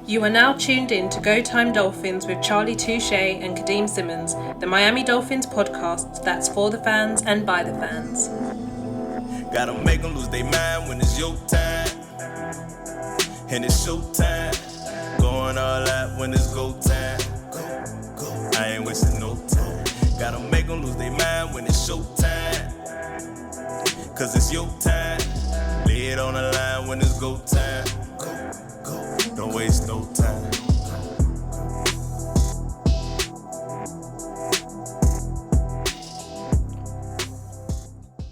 You are now tuned in to Go Time Dolphins with Charlie Touche and Kadeem Simmons, the Miami Dolphins podcast that's for the fans and by the fans. Gotta make them lose their mind when it's your time. And it's show time. Going all out when it's go time. Go. I ain't wasting no time. Gotta make them lose their mind when it's show time. Cause it's your time. Lay it on the line when it's go time. Go. Don't waste no time.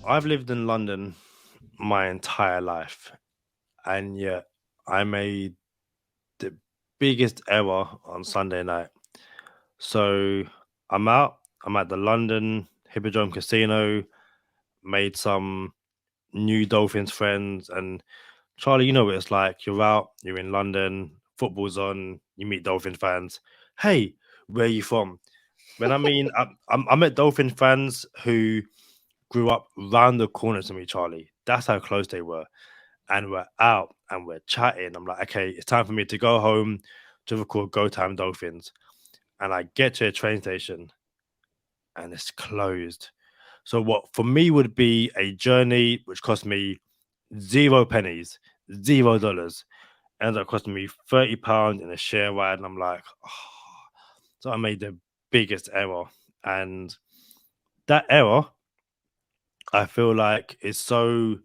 I've lived in London my entire life, and yet I made the biggest error on Sunday night. So I'm out. I'm at the London Hippodrome Casino. Made some new Dolphins friends, and Charlie, you know what it's like. You're out. You're in London. Football's on. You meet Dolphin fans. Hey, where are you from? When I mean, I met Dolphin fans who grew up round the corner to me, Charlie. That's how close they were. And we're out and we're chatting. I'm like, okay, it's time for me to go home to record Go Time Dolphins. And I get to a train station and it's closed. So what for me would be a journey which cost me 0 pennies, $0, ends up costing me £30 in a share ride. And I'm like, oh. So I made the biggest error. And that error, I feel like it's so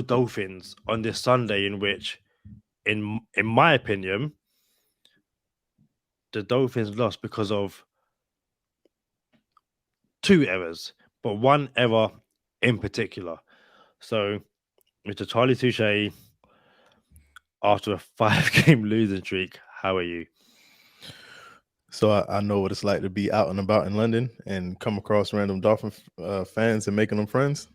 Dolphins on this Sunday, in which, in my opinion, the Dolphins lost because of 2 errors, but 1 error in particular. So, Mr. Charlie Touche, after a 5-game losing streak, how are you? So I know what it's like to be out and about in London and come across random Dolphin fans and making them friends.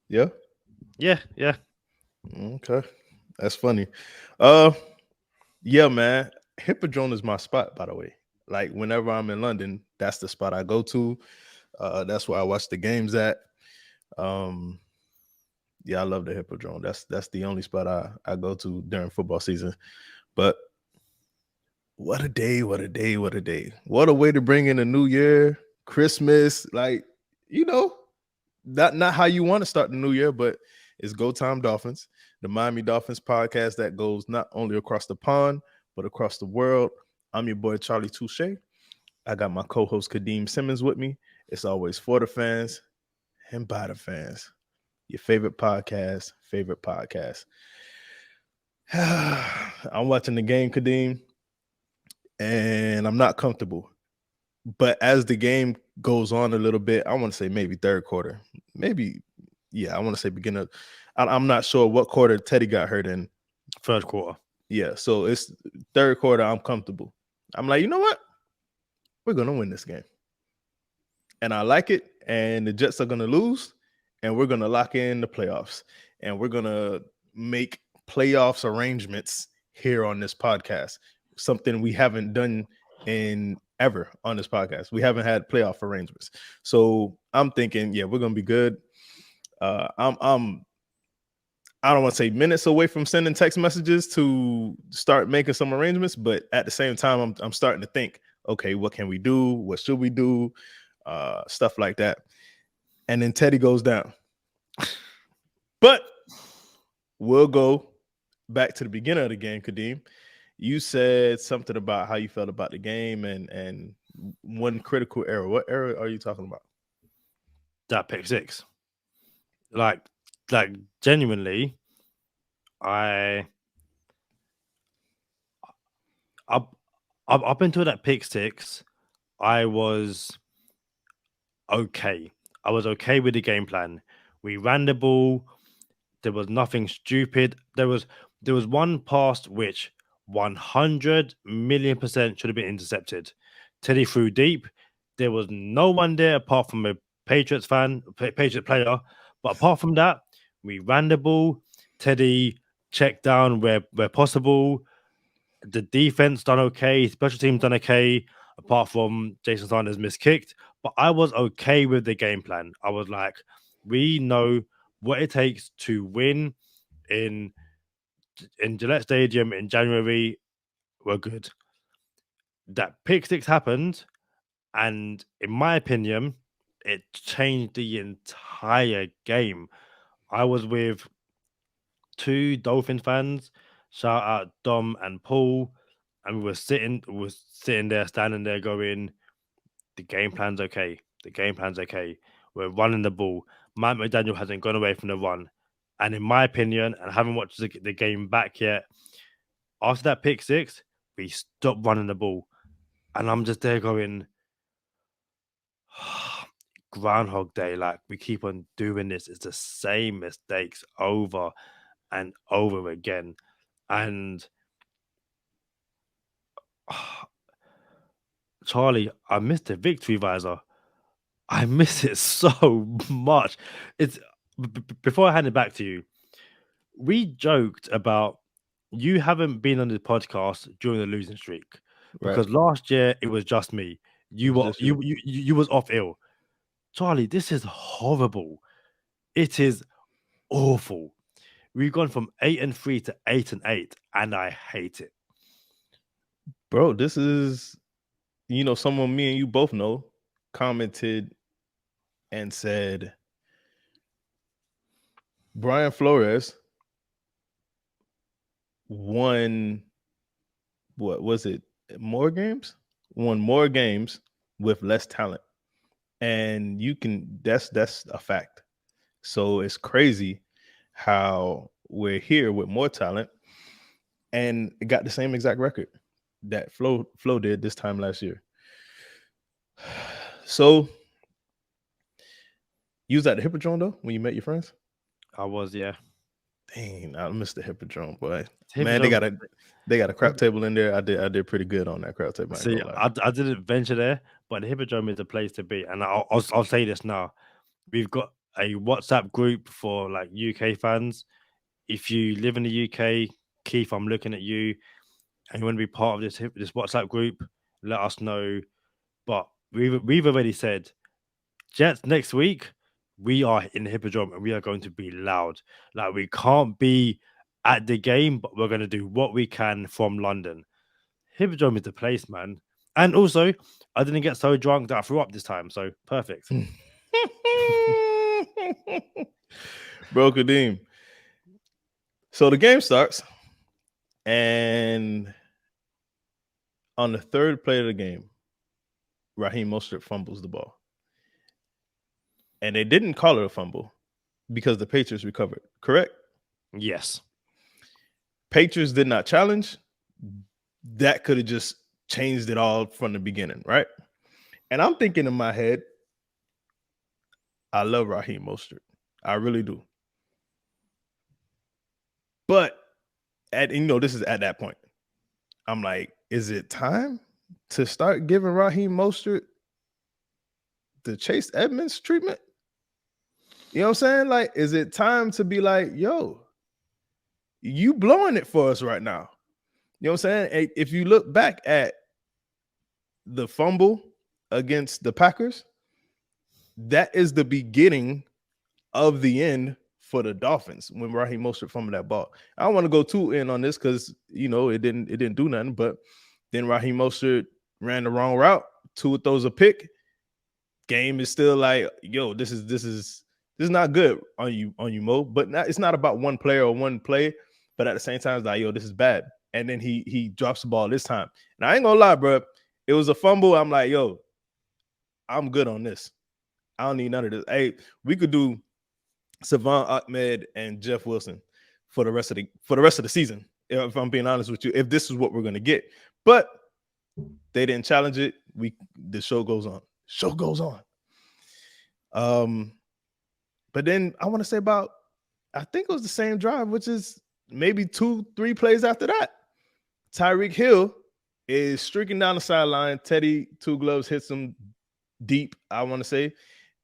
Yeah. Yeah. Okay, that's funny. Yeah, man. Hippodrome is my spot, by the way. Like whenever I'm in London, that's the spot I go to. That's where I watch the games at. Yeah, I love the Hippodrome. That's the only spot I go to during football season. But what a day, what a day, what a day. What a way to bring in a new year, Christmas. Like, not how you want to start the new year, but it's Go Time Dolphins, the Miami Dolphins podcast that goes not only across the pond, but across the world. I'm your boy, Charlie Touche. I got my co-host, Kadeem Simmons, with me. It's always for the fans and by the fans. Your favorite podcast. I'm watching the game, Kadeem, and I'm not comfortable. But as the game goes on a little bit, I want to say maybe third quarter. Maybe, yeah, I want to say beginning. I'm not sure what quarter Teddy got hurt in. Third quarter. Yeah, so it's third quarter. I'm comfortable. I'm like, you know what? We're going to win this game. And I like it. And the Jets are going to lose. And we're going to lock in the playoffs. And we're going to make playoffs arrangements here on this podcast. Something we haven't done in ever on this podcast. We haven't had playoff arrangements. So I'm thinking, yeah, we're going to be good. I don't want to say minutes away from sending text messages to start making some arrangements, but at the same time, I'm starting to think, okay, what can we do? What should we do? Stuff like that. And then Teddy goes down. But we'll go back to the beginning of the game, Kadeem. You said something about how you felt about the game and one critical error. What error are you talking about? That pick six. Like genuinely, up until that pick six, I was okay. I was okay with the game plan. We ran the ball. There was nothing stupid. There was one pass which 100 million% should have been intercepted. Teddy threw deep. There was no one there apart from a Patriots player. But apart from that, we ran the ball. Teddy checked down where possible. The defense done okay. Special teams done okay, apart from Jason Sanders miskicked. But I was okay with the game plan. I was like, we know what it takes to win in Gillette Stadium in January were good. That pick six happened, and in my opinion, it changed the entire game. I was with two Dolphin fans, shout out Dom and Paul, and we were sitting there, standing there, going, "The game plan's okay. The game plan's okay. We're running the ball. Mike McDaniel hasn't gone away from the run." And in my opinion, and I haven't watched the game back yet, after that pick six, we stopped running the ball. And I'm just there going, Groundhog Day. Like, we keep on doing this. It's the same mistakes over and over again. And Charlie, I missed the victory visor. I miss it so much. It's before I hand it back to you. We joked about you haven't been on the podcast during the losing streak because last year it was just me. You were you was off ill. Charlie, this is horrible. It is awful. We've gone from 8-3 to 8-8, and I hate it. Bro, this is, someone me and you both know commented and said Brian Flores won, what was it, more games? Won more games with less talent. And that's a fact. So it's crazy how we're here with more talent and it got the same exact record that Flo did this time last year. So you was at the Hippodrome though when you met your friends? I was, yeah. Dang, I missed the Hippodrome, boy. Hippodrome, Man, they got a crap table in there. I did pretty good on that crap table. See, I didn't venture there, but the Hippodrome is the place to be. And I'll say this now: we've got a WhatsApp group for like UK fans. If you live in the UK, Keith, I'm looking at you, and you want to be part of this WhatsApp group, let us know. But we've already said, Jets next week, we are in the Hippodrome and we are going to be loud. Like, we can't be at the game, but we're going to do what we can from London. Hippodrome is the place, man. And also, I didn't get so drunk that I threw up this time, so perfect. Bro, Kadeem. So the game starts, and on the third play of the game, Raheem Mostert fumbles the ball. And they didn't call it a fumble because the Patriots recovered, correct? Yes. Patriots did not challenge. That could have just changed it all from the beginning, right? And I'm thinking in my head, I love Raheem Mostert. I really do. But this is at that point. I'm like, is it time to start giving Raheem Mostert the Chase Edmonds treatment? You know what I'm saying? Like, is it time to be like, yo, you blowing it for us right now? You know what I'm saying? If you look back at the fumble against the Packers, that is the beginning of the end for the Dolphins when Raheem Mostert fumbled that ball. I don't want to go too in on this because it didn't do nothing, but then Raheem Mostert ran the wrong route. Tua throws a pick. Game is still like, yo, this is not good on you, Mo. But it's not about one player or one play, but at the same time, it's like, yo, this is bad. And then he drops the ball this time. And I ain't gonna lie, bro. It was a fumble. I'm like, yo, I'm good on this. I don't need none of this. Hey, we could do Savon Ahmed and Jeff Wilson for the rest of the season. If I'm being honest with you, if this is what we're gonna get, but they didn't challenge it. The show goes on. Show goes on. But then I want to say about, I think it was the same drive, which is maybe 2-3 plays after that. Tyreek Hill is streaking down the sideline. Teddy Two Gloves hits him deep, I want to say,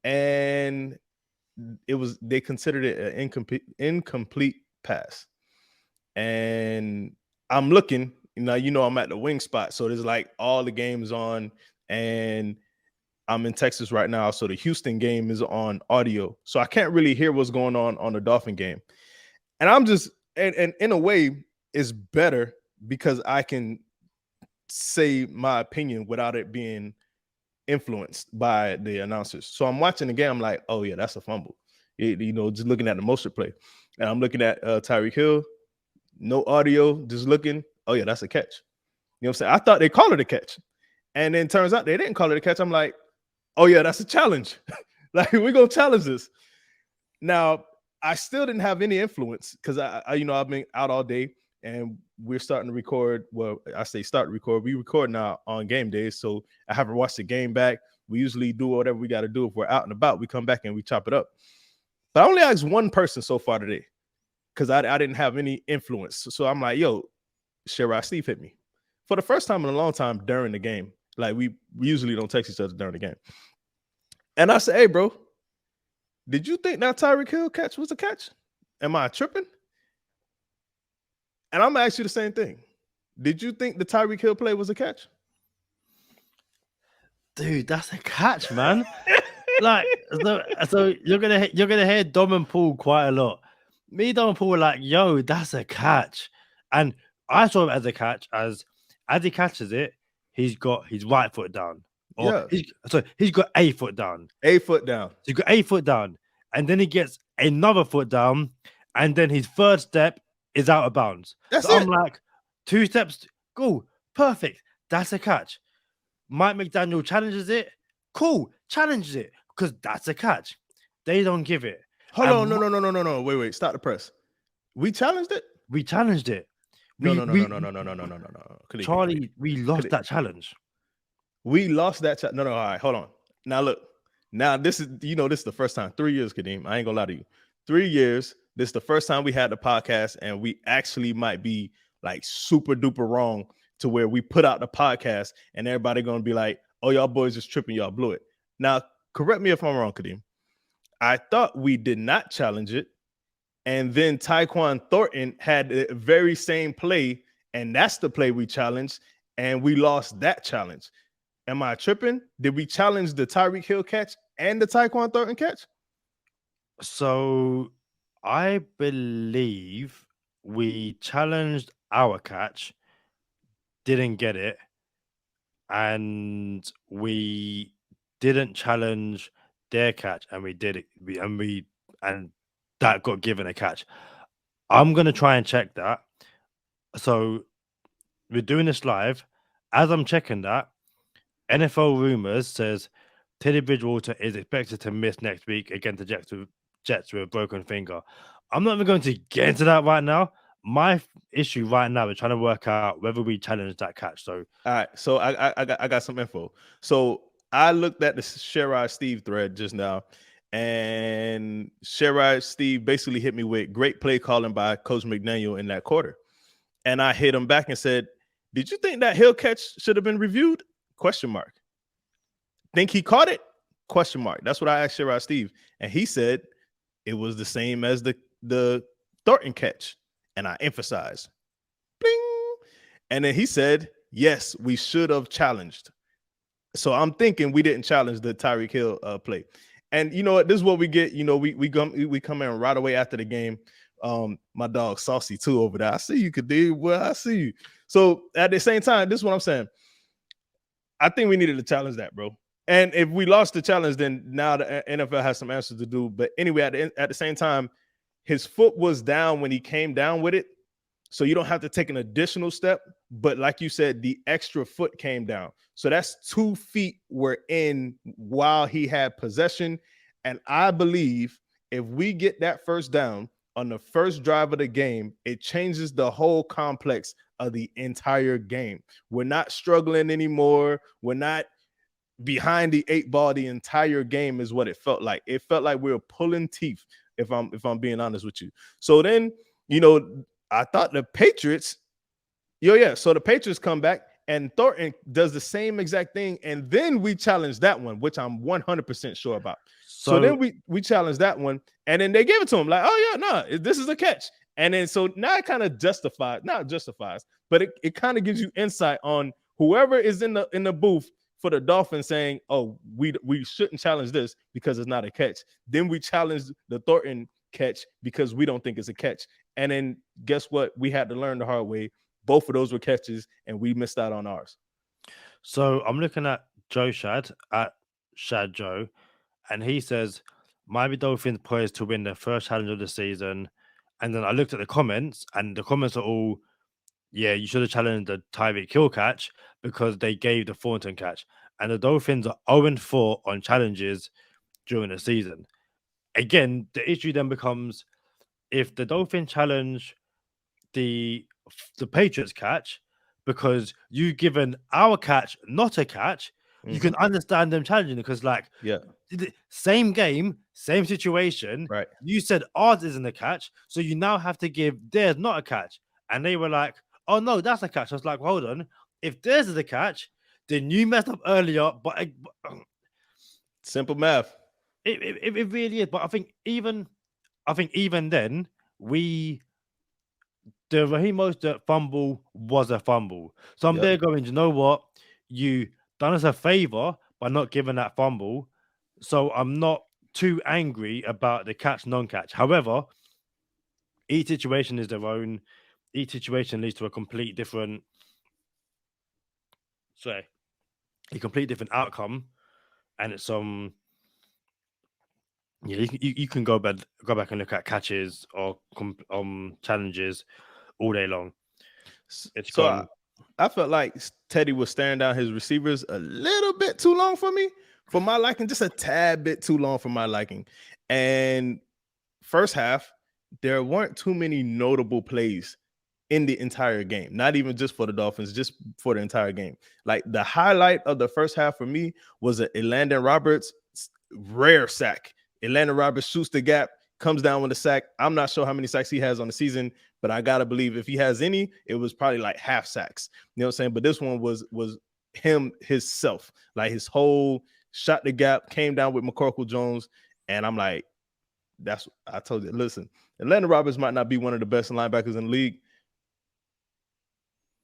and they considered it an incomplete pass. And I'm looking, I'm at the wing spot, so there's like all the games on, and I'm in Texas right now, so the Houston game is on audio, so I can't really hear what's going on the Dolphin game. And I'm just, and in a way, it's better because I can say my opinion without it being influenced by the announcers. So I'm watching the game. I'm like, oh yeah, that's a fumble. Just looking at the motion play, and I'm looking at Tyreek Hill, no audio, just looking. Oh yeah, that's a catch. You know what I'm saying? I thought they called it a catch, and then turns out they didn't call it a catch. I'm like, oh yeah, that's a challenge. Like we're gonna challenge this. Now I still didn't have any influence because I've been out all day, and we're starting to record. Well, I say start to record. We record now on game days, so I haven't watched the game back. We usually do whatever we got to do if we're out and about. We come back and we chop it up. But I only asked one person so far today because I didn't have any influence. So I'm like, yo, Sherrod Steve hit me for the first time in a long time during the game. Like we usually don't text each other during the game. And I said, hey, bro, did you think that Tyreek Hill catch was a catch? Am I tripping? And I'm going to ask you the same thing. Did you think the Tyreek Hill play was a catch? Dude, that's a catch, man. Like, so you're gonna hear Dom and Paul quite a lot. Me, Dom and Paul were like, yo, that's a catch. And I saw it as a catch as he catches it, he's got his right foot down. Or he's got a foot down. A foot down. So he's got a foot down. And then he gets another foot down. And then his third step is out of bounds. That's so it. I'm like, 2 steps, go, perfect. That's a catch. Mike McDaniel challenges it. Cool, challenges it because that's a catch. They don't give it. Hold on, no. Wait, stop the press. We challenged it? We challenged it. No. Charlie, we lost that challenge. We lost that challenge. No, all right, hold on. Now look, this is this is the first time. 3 years, Kadeem. I ain't gonna lie to you. 3 years. This is the first time we had the podcast, and we actually might be like super duper wrong to where we put out the podcast and everybody gonna be like, oh, y'all boys just tripping, y'all blew it. Now, correct me if I'm wrong, Kadeem. I thought we did not challenge it. And then Tyquan Thornton had the very same play, and that's the play we challenged, and we lost that challenge. Am I tripping? Did we challenge the Tyreek Hill catch and the Tyquan Thornton catch? So I believe we challenged our catch, didn't get it, and we didn't challenge their catch, and we did it. And that got given a catch. I'm gonna try and check that. So we're doing this live. As I'm checking that, NFL rumors says Teddy Bridgewater is expected to miss next week against the Jets with a broken finger. I'm not even going to get into that right now. My issue right now is trying to work out whether we challenge that catch. So, all right. So I got some info. So I looked at the Sherrod Steve thread just now, and Sherrod Steve basically hit me with great play calling by Coach McDaniel in that quarter. And I hit him back and said, did you think that Hill catch should have been reviewed? ? Think he caught it? ? That's what I asked Sherrod Steve. And he said it was the same as the Thornton catch. And I emphasized, bling. And then he said, yes, we should have challenged. So I'm thinking we didn't challenge the Tyreek Hill play. And you know what? This is what we get. We come in right away after the game. My dog Saucy too over there. I see you, Kadeem. Well, I see you. So at the same time, this is what I'm saying. I think we needed to challenge that, bro. And if we lost the challenge, then now the NFL has some answers to do. But anyway, at the same time, his foot was down when he came down with it. So you don't have to take an additional step. But like you said, the extra foot came down. So that's 2 feet were in while he had possession. And I believe if we get that first down on the first drive of the game, it changes the whole complex of the entire game. We're not struggling anymore. We're not behind the 8 ball the entire game is what it felt like. It felt like we were pulling teeth, if I'm being honest with you. So then, I thought the Patriots, so the Patriots come back and Thornton does the same exact thing, and then we challenge that one, which I'm 100% sure about. So then we challenge that one, and then they give it to him like, oh yeah, no, this is a catch. And then so now it kind of not justifies, but it kind of gives you insight on whoever is in the booth for the Dolphins saying, "Oh, we shouldn't challenge this because it's not a catch." Then we challenged the Thornton catch because we don't think it's a catch. And then guess what? We had to learn the hard way. Both of those were catches, and we missed out on ours. So I'm looking at Joe Shad at Shad Joe, and he says Miami Dolphins poised to win their first challenge of the season. And then I looked at the comments, and the comments are all, yeah, you should have challenged the Tyreek Hill catch because they gave the Thornton catch. And the Dolphins are 0-4 on challenges during the season. Again, the issue then becomes if the Dolphins challenge the Patriots catch because you've given our catch not a catch, you can understand them challenging it because, like, Yeah, same game, same situation. right. You said ours isn't a catch, so you now have to give theirs not a catch. And they were like, "Oh no, that's a catch." I was like, "Hold on, if theirs is a catch, then you messed up earlier." But Simple math. it really is. But I think even then, the Raheem Mostert fumble was a fumble. So I'm Yep. there going, you know what? You done us a favor by not giving that fumble. So I'm not too angry about the catch, non-catch. However, each situation is their own. Each situation leads to a complete different outcome. And it's yeah, you can go back and look at catches or challenges all day long. It's So gone. I felt like Teddy was staring down his receivers a little bit too long for me, for my liking, just a tad bit too long for my liking. And first half, there weren't too many notable plays in the entire game, not even just for the Dolphins, just for the entire game. Like the highlight of the first half for me was a Elandon Roberts rare sack. Elandon Roberts shoots the gap, comes down with a sack. I'm not sure how many sacks he has on the season, but I gotta believe if he has any, it was probably like half sacks. You know what I'm saying? But this one was him himself, like his whole shot the gap, came down with McCorkle Jones, and I'm like, I told you, listen, Elandon Roberts might not be one of the best linebackers in the league,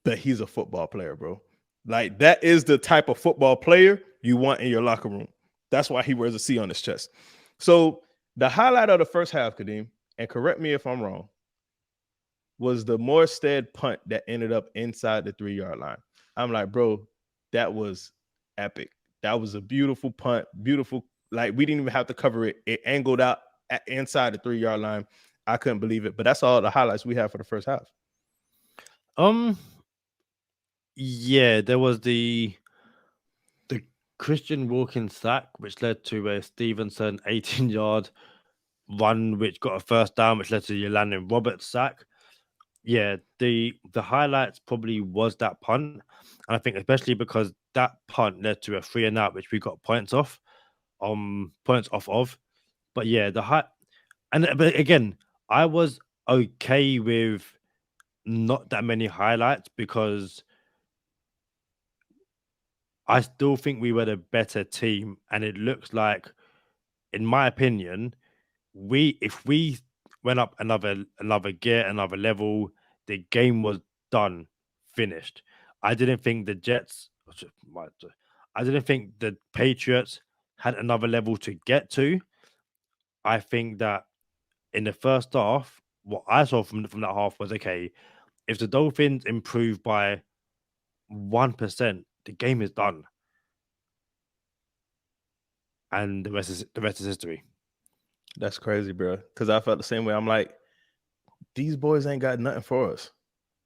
but he's a football player, bro. Like that is the type of football player you want in your locker room. That's why he wears a C on his chest. So the highlight of the first half, Kadeem, and correct me if I'm wrong, was the Morstead punt that ended up inside the 3-yard line. I'm like, bro, that was epic. That was a beautiful punt, beautiful. Like we didn't even have to cover it. It angled out inside the 3-yard line. I couldn't believe it. But that's all the highlights we have for the first half. Yeah, there was the Christian Wilkins sack, which led to a Stevenson 18-yard run, which got a first down, which led to the Landon Roberts sack. Yeah, the highlights probably was that punt, and I think especially because that punt led to a 3-and-out, which we got points off of. But yeah, but again, I was okay with not that many highlights because I still think we were the better team, and it looks like, in my opinion, if we went up another gear, another level, the game was done, finished. I didn't think the Patriots had another level to get to. I think that in the first half, what I saw from that half was, okay, if the Dolphins improve by 1%, the game is done. And the rest is history. That's crazy, bro. Because I felt the same way. I'm like, these boys ain't got nothing for us.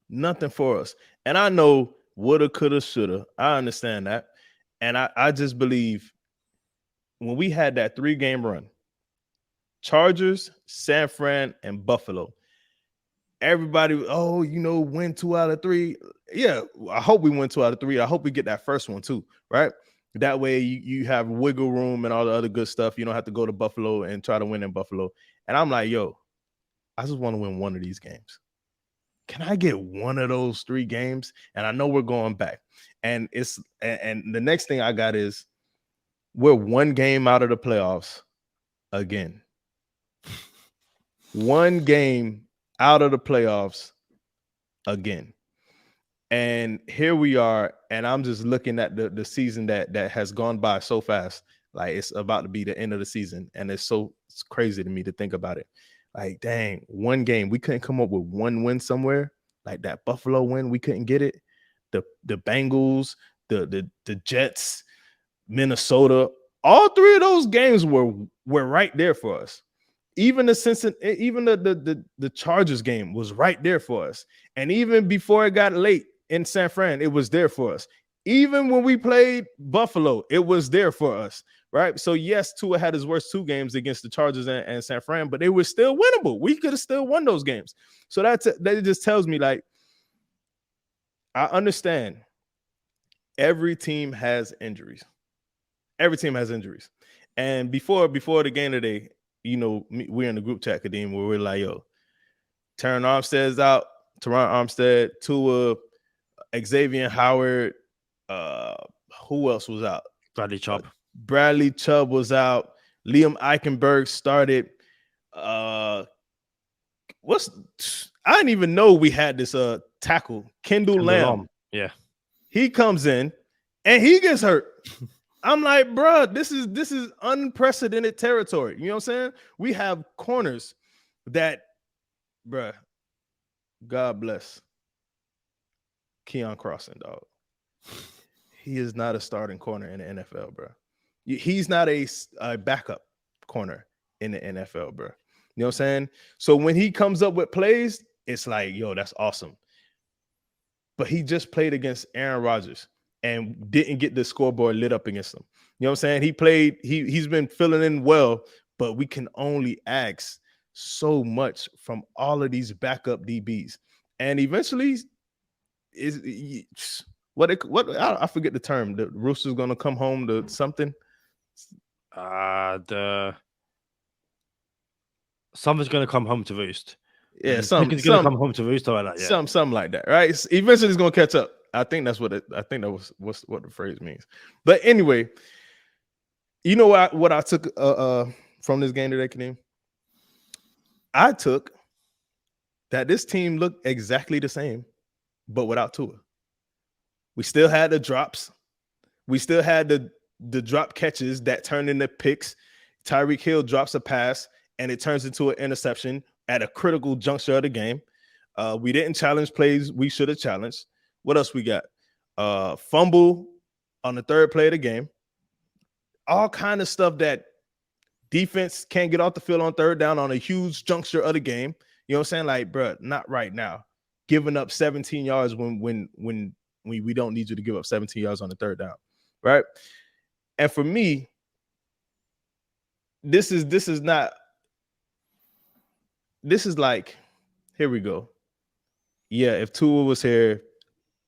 Nothing for us. And I know woulda, coulda, shoulda. I understand that. And I just believe when we had that 3-game run, Chargers, San Fran, and Buffalo, everybody, win 2 out of 3. Yeah, I hope we win 2 out of 3. I hope we get that first one too, right? That way you have wiggle room and all the other good stuff. You don't have to go to Buffalo and try to win in Buffalo. And I'm like, yo, I just want to win one of these games. Can I get one of those 3 games? And I know we're going back. And the next thing I got is we're 1 game out of the playoffs again. 1 game out of the playoffs again. And here we are, and I'm just looking at the season that has gone by so fast. Like it's about to be the end of the season, and it's crazy to me to think about it. Like, dang, one game we couldn't come up with one win somewhere. Like that Buffalo win, we couldn't get it. The Bengals, the Jets, Minnesota, all three of those games were right there for us. Even the Chargers game was right there for us. And even before it got late in San Fran, it was there for us. Even when we played Buffalo, it was there for us, right? So yes, Tua had his worst 2 games against the Chargers and San Fran, but they were still winnable. We could have still won those games. So that just tells me, like, I understand every team has injuries. Every team has injuries. And before the game today, you know, we're in the group chat, Kadeem, where we're like, yo, Teron Armstead's out, Teron Armstead, Tua, Xavier Howard, who else was out? Bradley Chubb. Bradley Chubb was out. Liam Eichenberg started. I didn't even know we had this tackle, Kendall Lamb. Yeah. He comes in and he gets hurt. I'm like, bro, this is unprecedented territory. You know what I'm saying? We have corners that, bro, God bless Keon Crossan, dog. He is not a starting corner in the NFL, bro. He's not a backup corner in the NFL, bro. You know what I'm saying? So when he comes up with plays, it's like, yo, that's awesome. But he just played against Aaron Rodgers and didn't get the scoreboard lit up against him. You know what I'm saying? He's been filling in well, but we can only ask so much from all of these backup DBs. And eventually, I forget the term. The rooster's gonna come home to something. Something's gonna come home to roost. Yeah, something's gonna come home to roost, or like that. Yeah, something like that, right? Eventually, it's gonna catch up. I think that's what what the phrase means. But anyway, you know what I took from this game today, Kadeem? I took that this team looked exactly the same, but without Tua. We still had the drops. We still had the drop catches that turned into picks. Tyreek Hill drops a pass, and it turns into an interception at a critical juncture of the game. We didn't challenge plays we should have challenged. What else we got? Fumble on the third play of the game. All kind of stuff that defense can't get off the field on third down on a huge juncture of the game. You know what I'm saying? Like, bro, not right now. Giving up 17 yards when we don't need you to give up 17 yards on the third down, right? And for me, this is like, here we go. Yeah, if Tua was here,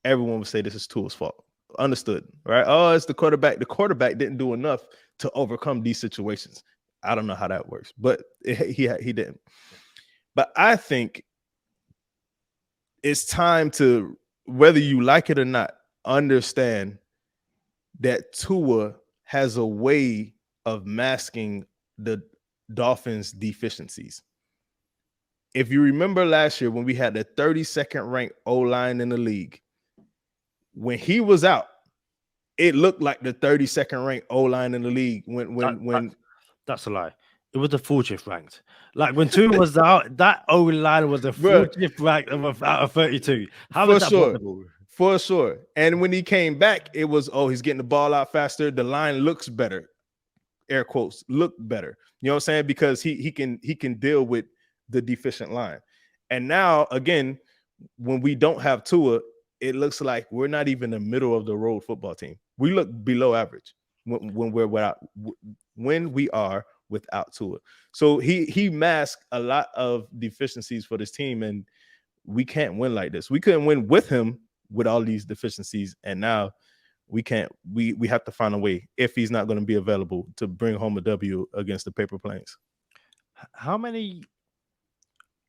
everyone would say this is Tua's fault. Understood, right? Oh, it's the quarterback. The quarterback didn't do enough to overcome these situations. I don't know how that works, but he didn't. But I think it's time to, whether you like it or not, understand that Tua has a way of masking the Dolphins' deficiencies. If you remember last year when we had the 32nd ranked O-line in the league, when he was out, it looked like the 32nd ranked O-line in the league. When that's a lie. It was the 40th ranked. Like when Tua was out, that O-line was the 40th ranked out of 32. How is that possible? For sure. And when he came back, it was, he's getting the ball out faster. The line looks better. Air quotes, look better. You know what I'm saying? Because he can deal with the deficient line. And now, again, when we don't have Tua, it looks like we're not even the middle of the road football team. We look below average when we are without Tua. So he masked a lot of deficiencies for this team, and we can't win like this. We couldn't win with him with all these deficiencies, and now we can't. We have to find a way, if he's not going to be available, to bring home a W against the Paper Plains. How many?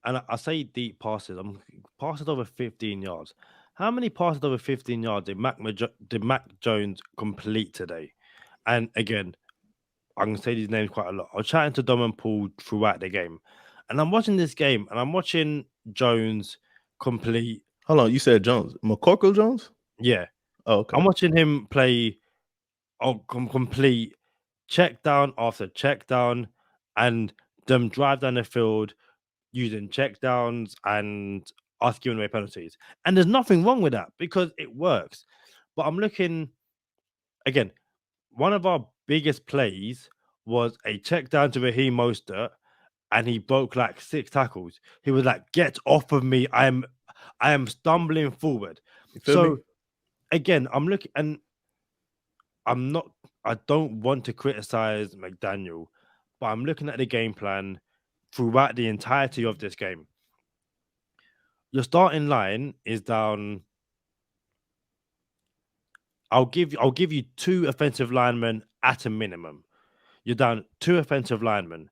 And I say deep passes. I'm passes over 15 yards. How many passes over 15 yards did Mac Jones complete today? And again, I'm going to say these names quite a lot. I was chatting to Dom and Paul throughout the game. And I'm watching this game, and I'm watching Jones complete Hold on, you said Jones, McCorkle Jones? Yeah, Oh, okay. I'm watching him play on complete check down after check down, and them drive down the field using check downs and us giving away penalties. And there's nothing wrong with that because it works. But I'm looking again. One of our biggest plays was a check down to Raheem Mostert, and he broke like 6 tackles. He was like, "Get off of me! I am stumbling forward." You feel me? So again, I'm looking, and I'm not. I don't want to criticize McDaniel, but I'm looking at the game plan throughout the entirety of this game. Your starting line is down. I'll give you 2 offensive linemen at a minimum. You're down 2 offensive linemen.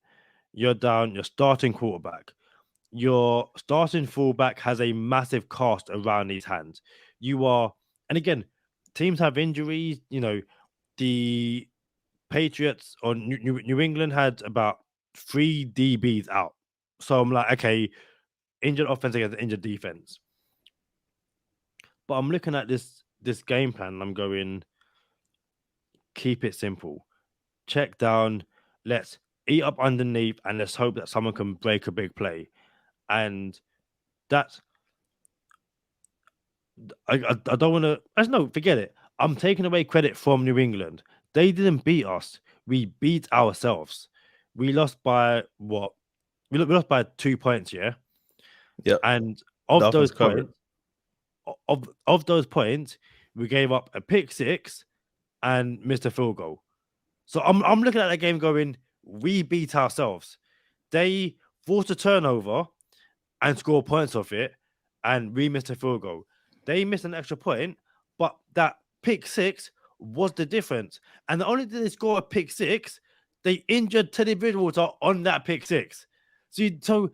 You're down your starting quarterback. Your starting fullback has a massive cost around his hands. You are, and again, teams have injuries. You know, the Patriots or New England had about 3 DBs out. So I'm like, okay, injured offense against injured defense. But I'm looking at this game plan and I'm going, keep it simple. Check down. Let's eat up underneath and let's hope that someone can break a big play. And that's I don't want to. No, forget it. I'm taking away credit from New England. They didn't beat us. We beat ourselves. We lost by what? We lost by 2 points, yeah. Yep. And of Dolphins those covered. points, of those points, we gave up a pick 6 and missed a field goal. So I'm looking at that game going, we beat ourselves. They forced a turnover and score points off it, and we missed a field goal. They missed an extra point, but that pick 6 was the difference. And not only did they score a pick 6, they injured Teddy Bridgewater on that pick 6. So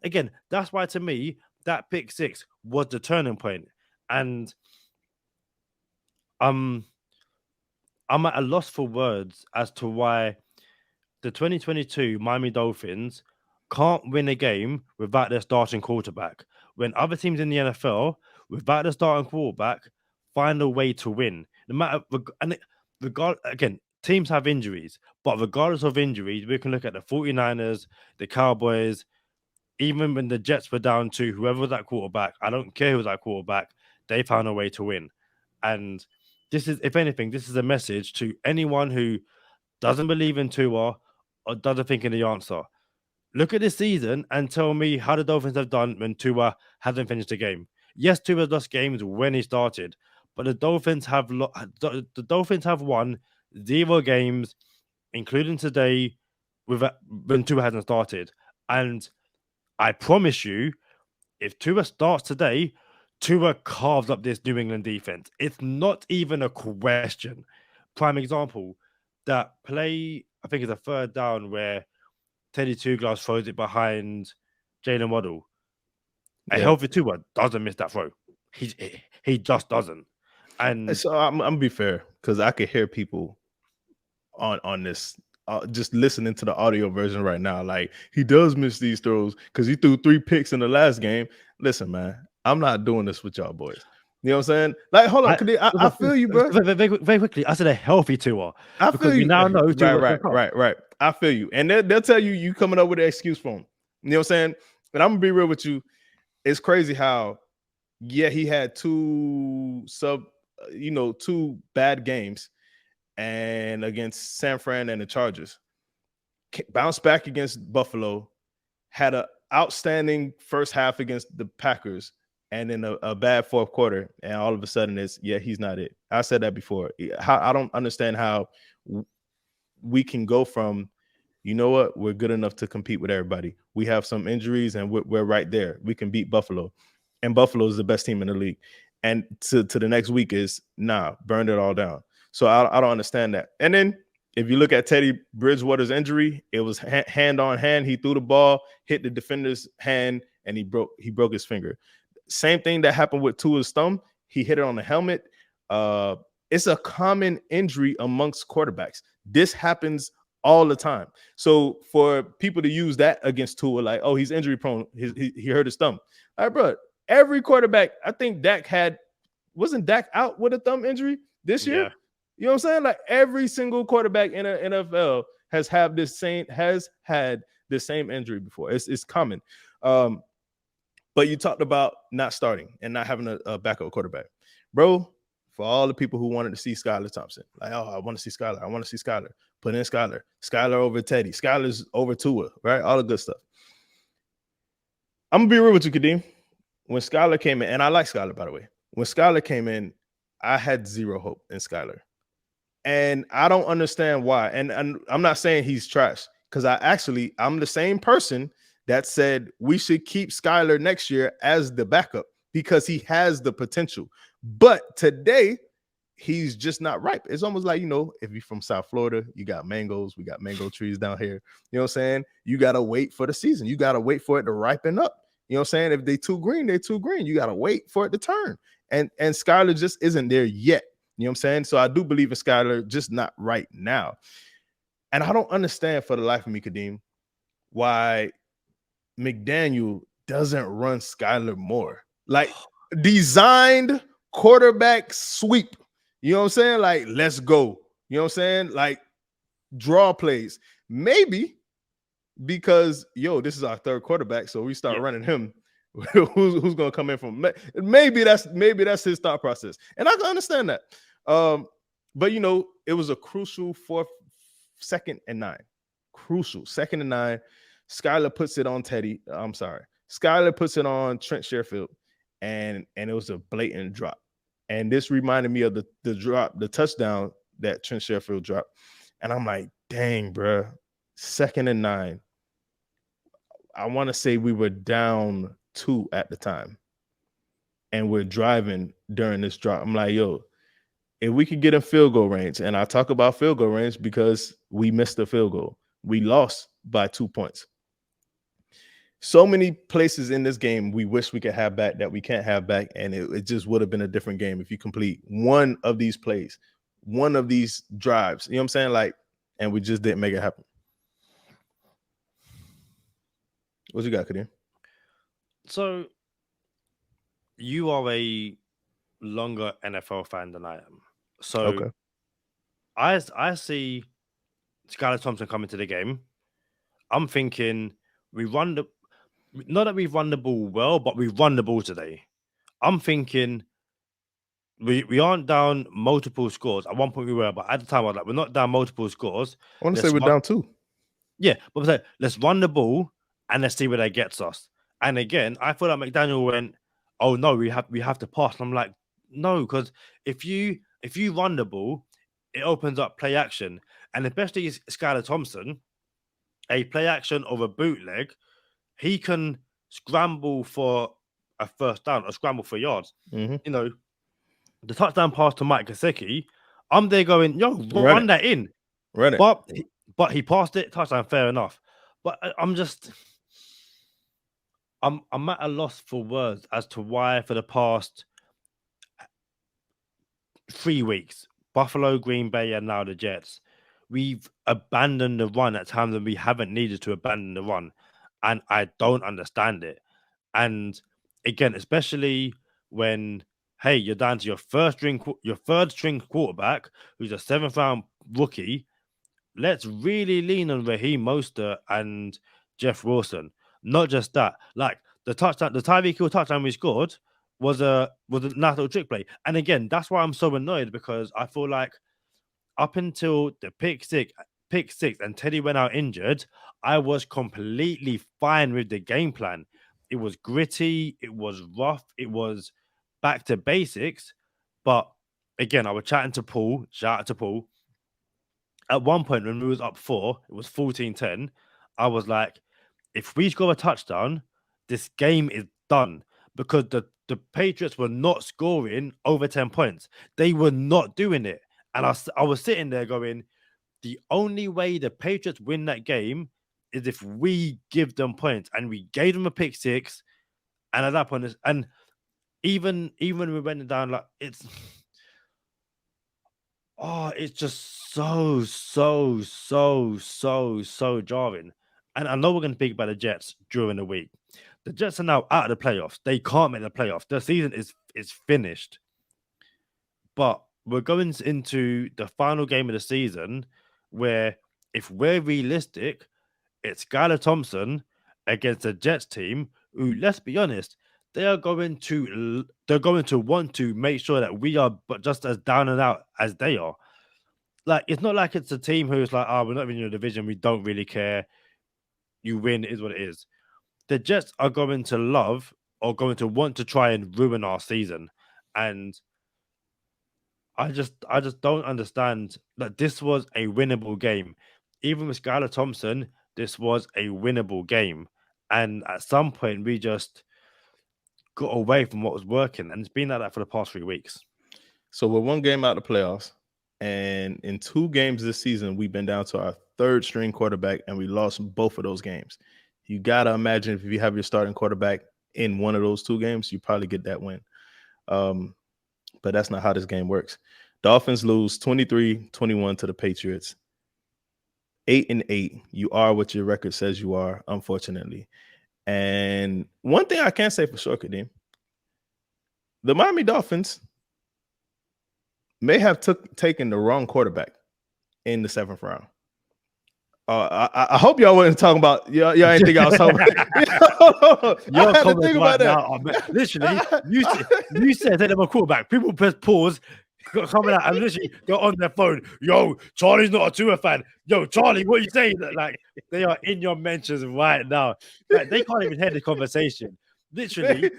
again, that's why to me that pick 6 was the turning point. And I'm at a loss for words as to why the 2022 Miami Dolphins can't win a game without their starting quarterback. When other teams in the NFL, without their starting quarterback, find a way to win. No matter, again, teams have injuries, but regardless of injuries, we can look at the 49ers, the Cowboys, even when the Jets were down to whoever was that quarterback, I don't care who was that quarterback, they found a way to win. And this is, if anything, this is a message to anyone who doesn't believe in Tua or doesn't think in the answer. Look at this season and tell me how the Dolphins have done when Tua hasn't finished a game. Yes, Tua lost games when he started, but the Dolphins have won 0 games, including today, when Tua hasn't started. And I promise you, if Tua starts today, Tua carves up this New England defense. It's not even a question. Prime example, that play, I think it's a 3rd down where Teddy Two Glass throws it behind Jalen Waddle. A healthy Tua doesn't miss that throw. He just doesn't. And so I'm gonna be fair because I could hear people on this just listening to the audio version right now. Like, he does miss these throws because he threw 3 picks in the last game. Listen, man, I'm not doing this with y'all boys. You know what I'm saying? Like, hold on, I feel you, bro. Very quickly, I said a healthy Tua. I feel because you. We now know Right. I feel you, and they'll tell you coming up with an excuse for him. You know what I'm saying? But I'm gonna be real with you. It's crazy how, he had 2 bad games, and against San Fran and the Chargers, bounced back against Buffalo, had an outstanding first half against the Packers, and then a bad fourth quarter, and all of a sudden he's not it. I said that before. I don't understand how we can go from, you know what, we're good enough to compete with everybody. We have some injuries, and we're right there. We can beat Buffalo, and Buffalo is the best team in the league. And to the next week is, burn it all down. So I don't understand that. And then if you look at Teddy Bridgewater's injury, it was hand on hand. He threw the ball, hit the defender's hand, and he broke his finger. Same thing that happened with Tua's thumb. He hit it on the helmet. It's a common injury amongst quarterbacks. This happens all the time. So for people to use that against Tua, like, oh, he's injury prone, he hurt his thumb. All right, bro, Every quarterback, I think wasn't Dak out with a thumb injury this year? Yeah. You know what I'm saying? Like every single quarterback in the NFL has had the same injury before. It's common. But you talked about not starting and not having a backup quarterback, bro. For all the people who wanted to see Skylar Thompson, like, oh, I want to see Skylar. I want to see Skylar. Put in Skylar. Skylar over Teddy. Skylar's over Tua, right? All the good stuff. I'm gonna be real with you, Kadeem. When Skylar came in, and I like Skylar, by the way. When Skylar came in, I had zero hope in Skylar. And I don't understand why. And I'm not saying he's trash, because I'm the same person that said we should keep Skylar next year as the backup because he has the potential. But today, he's just not ripe. It's almost like, if you're from South Florida, you got mangoes, we got mango trees down here. You know what I'm saying? You got to wait for the season. You got to wait for it to ripen up. You know what I'm saying? If they too green, they're too green. You got to wait for it to turn. And Skylar just isn't there yet. You know what I'm saying? So I do believe in Skylar, just not right now. And I don't understand for the life of me, Kadeem, why McDaniel doesn't run Skylar more. Like, designed quarterback sweep. You know what I'm saying? Like, let's go. You know what I'm saying? Like, draw plays. Maybe because, this is our third quarterback, so we start running him. Who's going to come in from? Maybe that's his thought process. And I can understand that. But, it was a crucial second and 9. Crucial. 2nd and 9. Skylar puts it on Teddy. I'm sorry. Skylar puts it on Trent Sherfield. And it was a blatant drop. And this reminded me of the touchdown that Trent Sherfield dropped. And I'm like, dang, bro. 2nd and 9. I want to say we were down 2 at the time. And we're driving during this drop. I'm like, if we could get in field goal range, and I talk about field goal range because we missed the field goal. We lost by 2 points. So many places in this game we wish we could have back that we can't have back, and it just would have been a different game if you complete one of these plays, one of these drives. You know what I'm saying? Like, and we just didn't make it happen. What you got, Kadeem? So, you are a longer NFL fan than I am. So, Okay. I see Skylar Thompson coming to the game. I'm thinking not that we've run the ball well, but we've run the ball today. I'm thinking we aren't down multiple scores. At one point we were, but at the time I was like, we're not down multiple scores. I want to say we're down 2. Yeah, but I'm saying, let's run the ball and let's see where that gets us. And again, I feel like McDaniel went, oh no, we have to pass. And I'm like, no, because if you run the ball, it opens up play action. And especially Skylar Thompson, a play action of a bootleg, he can scramble for a first down or scramble for yards. Mm-hmm. The touchdown pass to Mike Gesicki, I'm there going, run that in. Run it. But he passed it, touchdown, fair enough. But I'm at a loss for words as to why for the past 3 weeks, Buffalo, Green Bay, and now the Jets, we've abandoned the run at times when we haven't needed to abandon the run. And I don't understand it. And again, especially when, hey, you're down to your third string quarterback, who's a 7th round rookie. Let's really lean on Raheem Mostert and Jeff Wilson. Not just that, like the Tyreek Hill touchdown we scored was a nice little trick play. And again, that's why I'm so annoyed, because I feel like up until the pick six, and Teddy went out injured, I was completely fine with the game plan. It was gritty, it was rough, it was back to basics. But again, I was chatting to Paul, shout out to Paul. At one point when we was up 4, it was 14-10. I was like, if we score a touchdown, this game is done, because the Patriots were not scoring over 10 points. They were not doing it. And I was sitting there going, the only way the Patriots win that game is if we give them points. And we gave them a pick 6. And at that point, and even when we went down, like it's just so jarring. And I know we're going to speak about the Jets during the week. The Jets are now out of the playoffs. They can't make the playoffs. The season is finished. But we're going into the final game of the season where, if we're realistic, it's Skylar Thompson against the Jets team who, let's be honest, they're going to want to make sure that we are but just as down and out as they are. Like, it's not like it's a team who's like, oh, we're not in your division, we don't really care. You win, it is what it is. The Jets are going to love or going to want to try and ruin our season. And I just don't understand that this was a winnable game. Even with Skylar Thompson, this was a winnable game. And at some point, we just got away from what was working. And it's been like that for the past 3 weeks. So we're one game out of the playoffs. And in 2 games this season, we've been down to our 3rd string quarterback, and we lost both of those games. You got to imagine if you have your starting quarterback in one of those 2 games, you probably get that win. But that's not how this game works. Dolphins lose 23-21 to the Patriots. 8-8. You are what your record says you are, unfortunately. And one thing I can say for sure, Kadeem, the Miami Dolphins may have taken the wrong quarterback in the 7th round. I hope y'all wasn't talking about y'all ain't think I was talking about. You're commenting right now. Literally, you said that they were quarterback. People press pause, coming out and literally go on their phone. Yo, Charlie's not a Tua fan. Yo, Charlie, what are you saying? Like, they are in your mentions right now. Like, they can't even hear the conversation. Literally,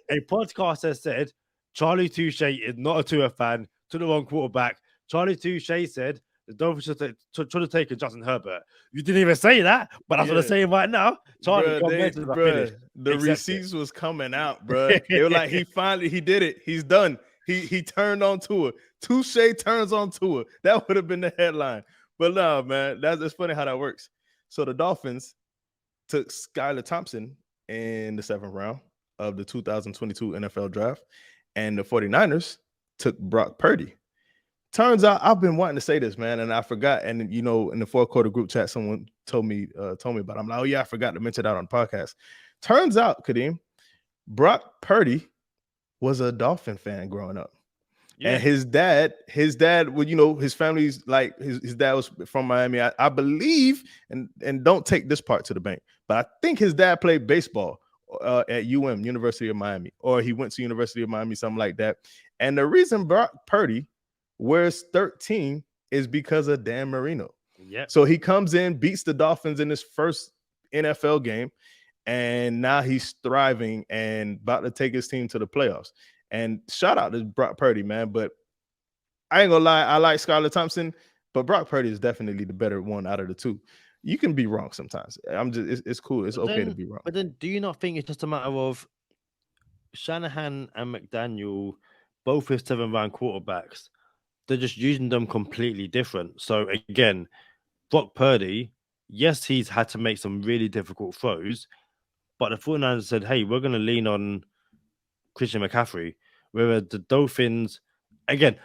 a podcaster said Charlie Touche is not a Tua fan. To the wrong quarterback. Charlie Touche said the Dolphins should have taken Justin Herbert. You didn't even say that, but that's what I'm saying right now. Charlie, the receipts was coming out, bro. They were like, he did it. He's done. He turned on Tua. Touche turns on Tua. That would have been the headline. But no, man, that's funny how that works. So the Dolphins took Skylar Thompson in the 7th round of the 2022 NFL draft, and the 49ers took Brock Purdy. Turns out, I've been wanting to say this, man, and I forgot. And in the 4th quarter group chat, someone told me about it. I'm like, oh yeah, I forgot to mention that on the podcast. Turns out, Kadeem, Brock Purdy was a Dolphin fan growing up. Yeah. And his dad, well, his family's like his dad was from Miami, I believe, and don't take this part to the bank, but I think his dad played baseball at University of Miami, or he went to University of Miami, something like that. And the reason Brock Purdy wears 13 is because of Dan Marino. Yeah. So he comes in, beats the Dolphins in his first NFL game, and now he's thriving and about to take his team to the playoffs. And shout out to Brock Purdy, man. But I ain't gonna lie, I like Skylar Thompson, but Brock Purdy is definitely the better one out of the 2. You can be wrong sometimes. It's cool. It's okay to be wrong. But then, do you not think it's just a matter of Shanahan and McDaniel, both with 7th round quarterbacks, they're just using them completely different. So again, Brock Purdy, yes, he's had to make some really difficult throws, but the 49ers said, hey, we're going to lean on Christian McCaffrey. Whereas the Dolphins, again,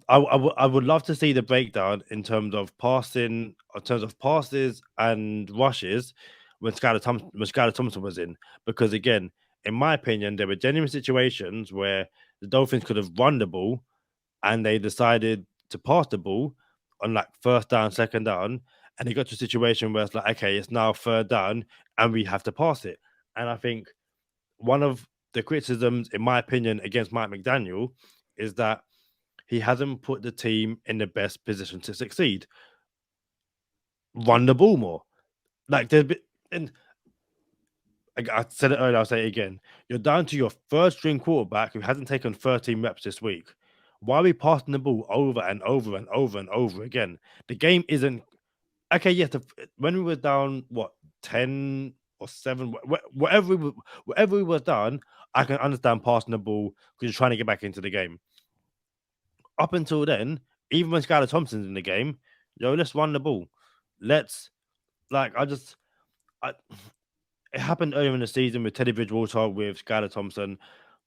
I would love to see the breakdown in terms of passes and rushes when Skylar Thompson was in. Because again, in my opinion, there were genuine situations where the Dolphins could have run the ball and they decided to pass the ball on like 1st down, 2nd down, and they got to a situation where it's like, okay, it's now 3rd down and we have to pass it. And I think one of the criticisms, in my opinion, against Mike McDaniel is that he hasn't put the team in the best position to succeed. Run the ball more. Like, there's been, and I said it earlier, I'll say it again. You're down to your 1st string quarterback who hasn't taken 13 reps this week. Why are we passing the ball over and over and over and over again? The game isn't okay. Yes, when we were down, 10 or 7, whatever we were down, I can understand passing the ball because you're trying to get back into the game. Up until then, even when Skylar Thompson's in the game, let's run the ball. It happened earlier in the season with Teddy Bridgewater, with Skylar Thompson.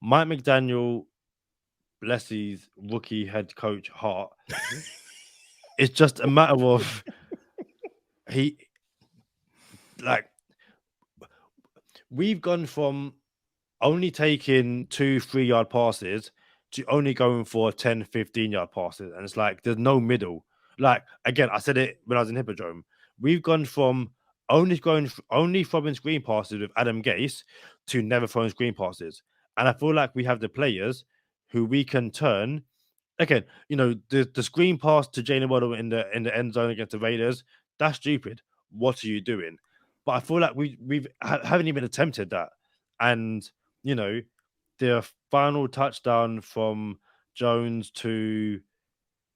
Mike McDaniel, bless his rookie head coach heart. It's just a matter of we've gone from only taking 2-3 yard passes to only going for 10, 15 yard passes. And it's like there's no middle. Like, again, I said it when I was in Hippodrome. We've gone from only throwing screen passes with Adam Gase to never throwing screen passes. And I feel like we have the players who we can turn. Again, the screen pass to Jalen Waddle in the end zone against the Raiders, that's stupid. What are you doing? But I feel like we haven't even attempted that. And the final touchdown from Jones to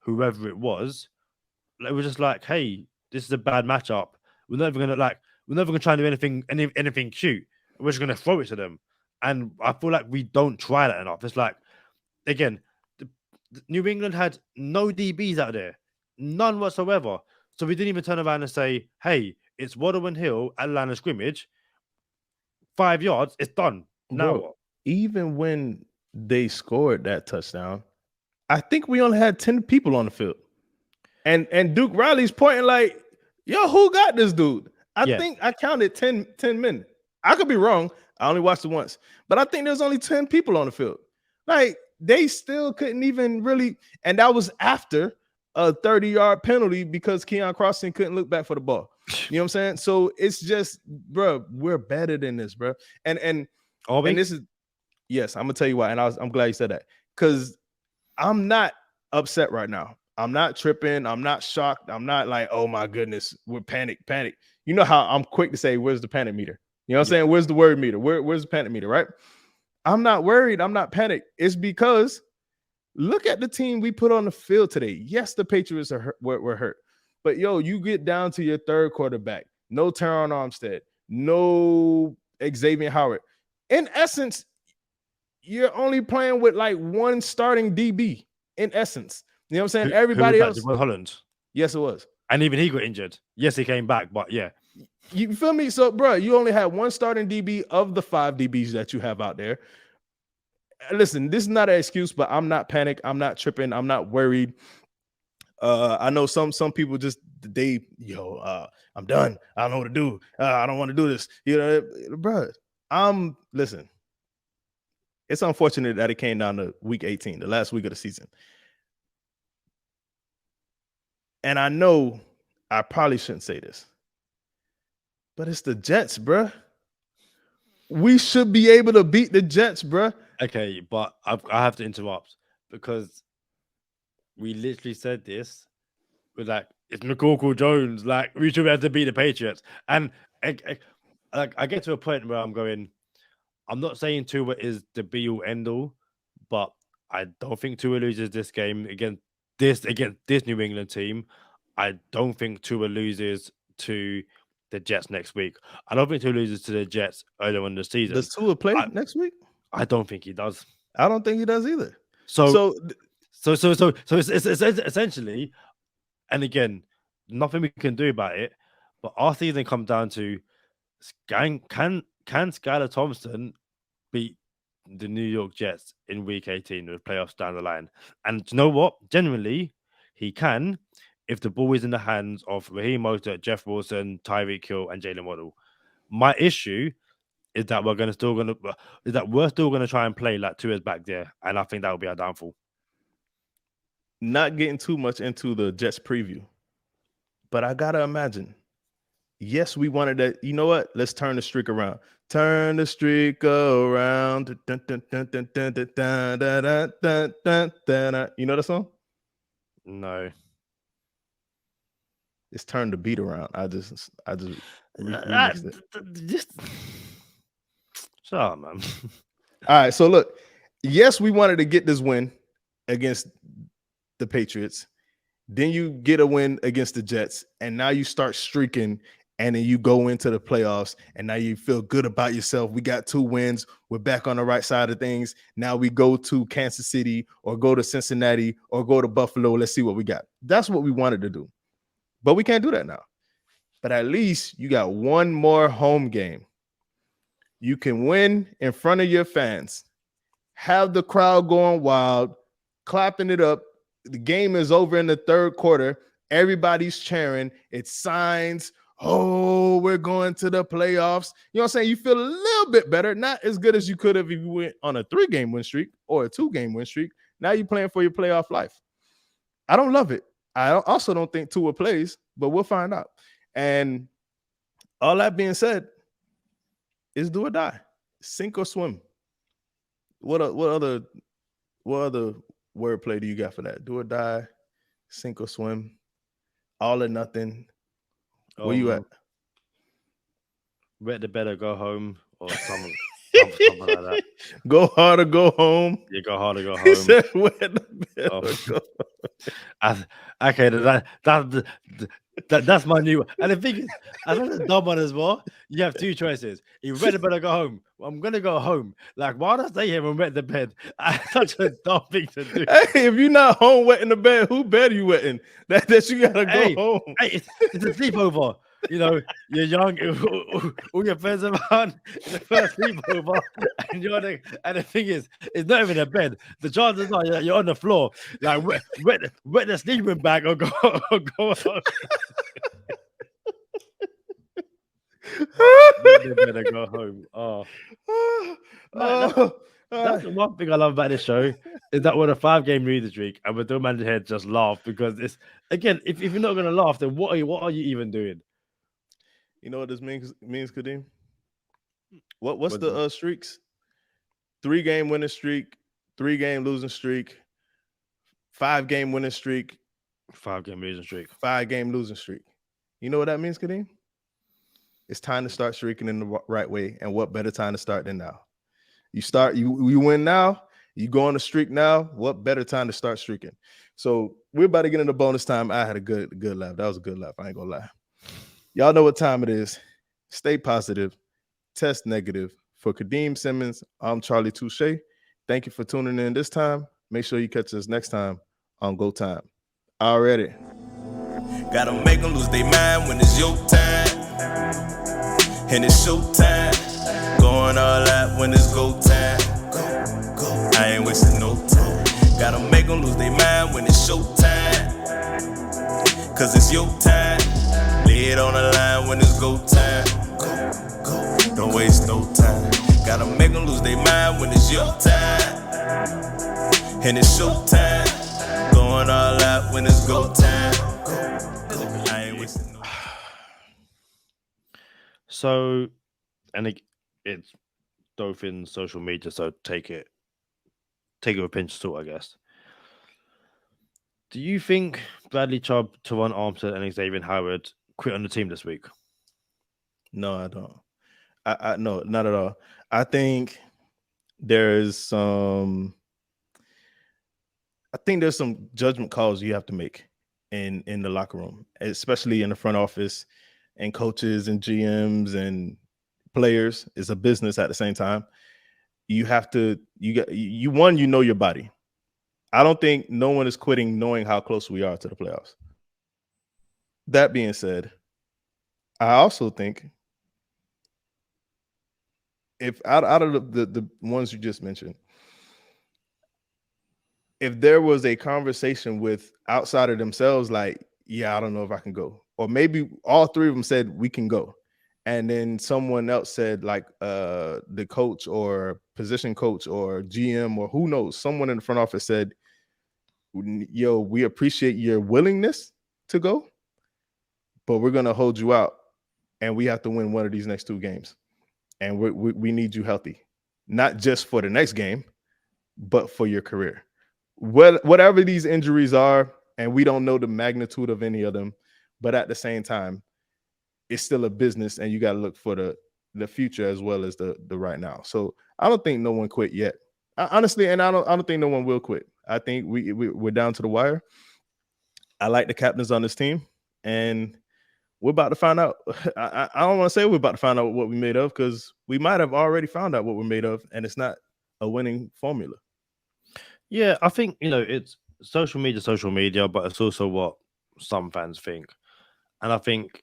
whoever it was just like, hey, this is a bad matchup. We're never gonna try and do anything cute. We're just gonna throw it to them. And I feel like we don't try that enough. It's like, again, New England had no DBs out there, none whatsoever. So we didn't even turn around and say, hey, it's Waddle and Hill at the line of scrimmage. 5 yards, it's done. Now Bro, what? even when they scored that touchdown, I think we only had 10 people on the field. And Duke Riley's pointing like, yo, who got this dude? I think I counted 10 men. I could be wrong. I only watched it once. But I think there's only 10 people on the field. Like, they still couldn't even really. And that was after a 30-yard penalty because Keon Crossing couldn't look back for the ball. You know what I'm saying? So it's just, bro, we're better than this, bro. And this is, yes, I'm gonna tell you why. And I'm glad you said that, because I'm not upset right now. I'm not tripping. I'm not shocked. I'm not like, oh my goodness, we're panic. You know how I'm quick to say, where's the panic meter? You know what I'm saying? Where's the worry meter? Where's the panic meter, right? I'm not worried. I'm not panicked. It's because look at the team we put on the field today. Yes, the Patriots were hurt. But, yo, you get down to your third quarterback. No Teron Armstead. No Xavier Howard. In essence, you're only playing with like one starting DB, in essence. You know what I'm saying? Everybody else. Holland. Yes, it was. And even he got injured. Yes, he came back, but yeah. You feel me? So, bro, you only had one starting DB of the 5 DBs that you have out there. Listen, this is not an excuse, but I'm not panicked. I'm not tripping. I'm not worried. I know some people just I'm done. I don't know what to do. I don't want to do this. Bro. Listen. It's unfortunate that it came down to week 18, the last week of the season. And I know I probably shouldn't say this, but it's the Jets, bro. We should be able to beat the Jets, bro. Okay, but I have to interrupt because we literally said this. We're like, it's McCorkle Jones. Like, we should be able to beat the Patriots. And I get to a point where I'm going, I'm not saying Tua is the be-all, end-all, but I don't think Tua loses this game against this New England team. I don't think Tua loses to the Jets next week. I don't think Tua loses to the Jets earlier in the season. Does Tua play next week? I don't think he does. I don't think he does either. So it's essentially, and again, nothing we can do about it. But our season comes down to can Skylar Thompson beat the New York Jets in Week 18 with playoffs down the line? And you know what? Generally, he can if the ball is in the hands of Raheem Mostert, Jeff Wilson, Tyreek Hill, and Jalen Waddle. My issue is that we're still gonna try and play like Tua's back there, and I think that will be our downfall. Not getting too much into the Jets preview, but I gotta imagine. Yes, we wanted that. You know what? Let's turn the streak around. Turn the streak around. You know the song? No. It's turn the beat around. I just remixed it. Just shut up, man. All right, so look, yes, we wanted to get this win against the Patriots. Then you get a win against the Jets, and now you start streaking, and then you go into the playoffs, and now you feel good about yourself. We got 2 wins. We're back on the right side of things. Now we go to Kansas City or go to Cincinnati or go to Buffalo. Let's see what we got. That's what we wanted to do. But we can't do that now. But at least you got one more home game. You can win in front of your fans. Have the crowd going wild, clapping it up. The game is over in the third quarter. Everybody's cheering. It's signs. oh, we're going to the playoffs. You know what I'm saying? You feel a little bit better, not as good as you could have if you went on a 3-game win streak or a 2-game win streak. Now you're playing for your playoff life. I don't love it. I also don't think Tua plays, but we'll find out. And all that being said, is do or die, sink or swim. What other wordplay do you got for that? Do or die, sink or swim, all or nothing. Where you at? Wet the bed or go home, or something like that. Go hard or go home. Yeah, go hard or go He home. said wet the bed Oh. or go Okay, that's my new one. And the thing is, I know the dumb one as well. You have two choices. You wet the bed or go home. Well, I'm gonna go home. Like, why not stay here and wet the bed? That's such a dumb thing to do. Hey, if you're not home wetting the bed, who bed are you wetting? That you gotta go home. Hey, it's a sleepover. You know, you're young, all your friends around, it's the first sleepover, and and the thing is, it's not even a bed. The chances are you're on the floor, like wet the sleeping bag or go home. You better go home. That's the one thing I love about this show is that we're a 5-game losing streak and we're doing man here just laugh because it's again if you're not gonna laugh then what are you even doing? You know what this means, Kadeem? What's the streaks? 3-game winning streak, 3-game losing streak, 5-game winning streak, 5-game losing streak, 5-game losing streak. You know what that means, Kadeem? It's time to start streaking in the right way, and what better time to start than now? You win now, you go on a streak now. What better time to start streaking? So we're about to get into bonus time. I had a good laugh. That was a good laugh. I ain't gonna lie. Y'all know what time it is. Stay positive, test negative. For Kadeem Simmons, I'm Charlie Touche. Thank you for tuning in this time. Make sure you catch us next time on Go Time. Already. Gotta make them lose their mind when it's your time. And it's show time. Going all out when it's go time. I ain't wasting no time. Gotta make them lose their mind when it's show time. Cause it's your time. Lay it on the line when it's go time. Don't waste no time. Gotta make them lose their mind when it's your time. And it's show time. Going all out when it's go time. I ain't wasting no time. So, and it's Dolphins social media, so take it with a pinch of salt, I guess. Do you think Bradley Chubb, Teron Armstead, and Xavier Howard quit on the team this week? No, I don't. I no, not at all. I think there's some judgment calls you have to make in the locker room, especially in the front office and coaches and GMs and players. It's a business at the same time. You know your body. I don't think no one is quitting knowing how close we are to the playoffs. That being said, I also think if out of the ones you just mentioned, if there was a conversation with outside of themselves, like, yeah, I don't know if I can go, or maybe all three of them said we can go, and then someone else said, like, the coach or position coach or GM or who knows, someone in the front office said, yo, we appreciate your willingness to go, but we're going to hold you out and we have to win one of these next 2 games. And we need you healthy, not just for the next game, but for your career. Whatever these injuries are, and we don't know the magnitude of any of them, but at the same time, it's still a business and you got to look for the future as well as the right now. So I don't think no one quit yet. Honestly, and I don't think no one will quit. I think we're down to the wire. I like the captains on this team, and we're about to find out. I don't want to say we're about to find out what we're made of, because we might have already found out what we're made of, and it's not a winning formula. Yeah, I think, it's social media, but it's also what some fans think. And I think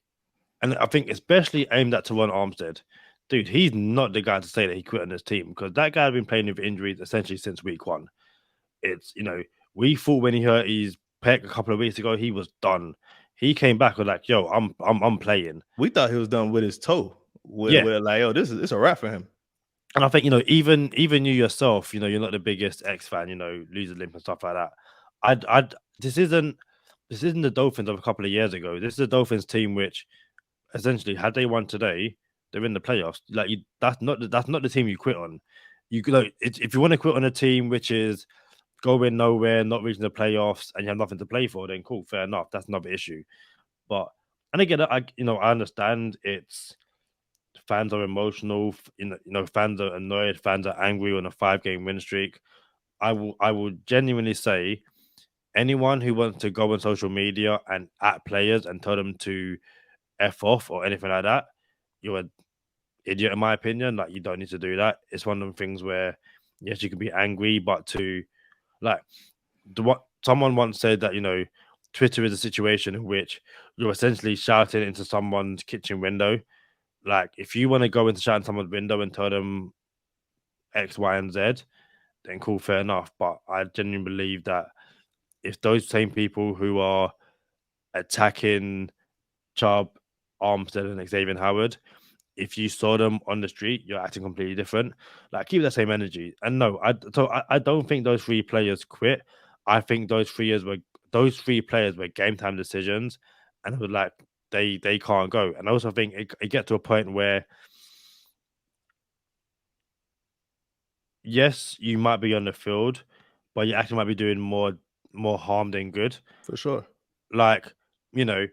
especially aimed at Teron Armstead, dude, he's not the guy to say that he quit on this team, because that guy had been playing with injuries essentially since week 1. It's, we thought when he hurt his pec a couple of weeks ago, he was done. he came back with like, yo, I'm playing. We thought he was done with his toe. With like, yo, this is a wrap for him. And I think, you know, even you yourself, you know, you're not the biggest X fan, you know, lose a limp and stuff like that. This isn't the Dolphins of a couple of years ago. This is the Dolphins team which essentially, had they won today, they're in the playoffs. Like that's not the team you quit on. You like if you want to quit on a team which is going nowhere, not reaching the playoffs, and you have nothing to play for, then cool, fair enough. That's another issue. But and again, I understand it's fans are emotional. Fans are annoyed. Fans are angry on a 5-game win streak. I will genuinely say, anyone who wants to go on social media and at players and tell them to F off or anything like that, you're an idiot in my opinion. Like, you don't need to do that. It's one of them things where, yes, you can be angry, but to like what someone once said that, you know, Twitter is a situation in which you're essentially shouting into someone's kitchen window. Like, if you want to go into shouting someone's window and tell them X, Y, and Z, then cool, fair enough. But I genuinely believe that if those same people who are attacking Chubb, Armstead, and Xavier Howard, if you saw them on the street, you're acting completely different. Like, keep that same energy. And no, I don't think those 3 players quit. I think those 3 players were game time decisions, and it was like they can't go. And I also think it gets to a point where, yes, you might be on the field, but you actually might be doing more harm than good. For sure. Like, you know,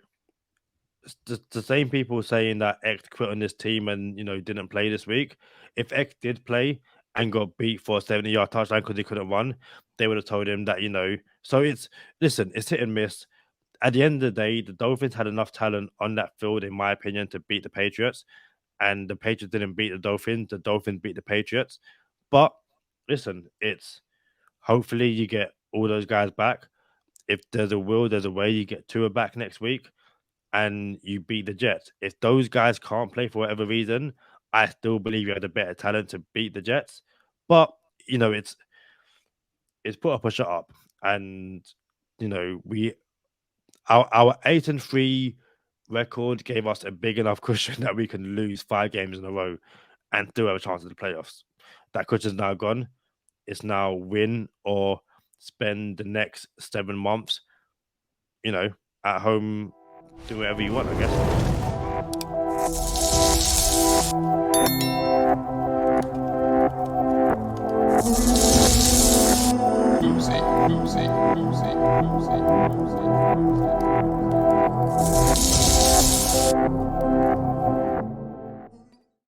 the same people saying that X quit on this team and, you know, didn't play this week. If X did play and got beat for a 70-yard touchdown because he couldn't run, they would have told him that, you know. So it's hit and miss. At the end of the day, the Dolphins had enough talent on that field, in my opinion, to beat the Patriots. And the Patriots didn't beat the Dolphins. The Dolphins beat the Patriots. But listen, it's hopefully you get all those guys back. If there's a will, there's a way. You get Tua back next week and you beat the Jets. If those guys can't play for whatever reason, I still believe you have the better talent to beat the Jets. But, you know, it's put up or shut up. And, you know, our 8-3 record gave us a big enough cushion that we can lose 5 games in a row and still have a chance at the playoffs. That cushion's now gone. It's now win or spend the next 7 months, you know, at home, do whatever you want, I guess. Music.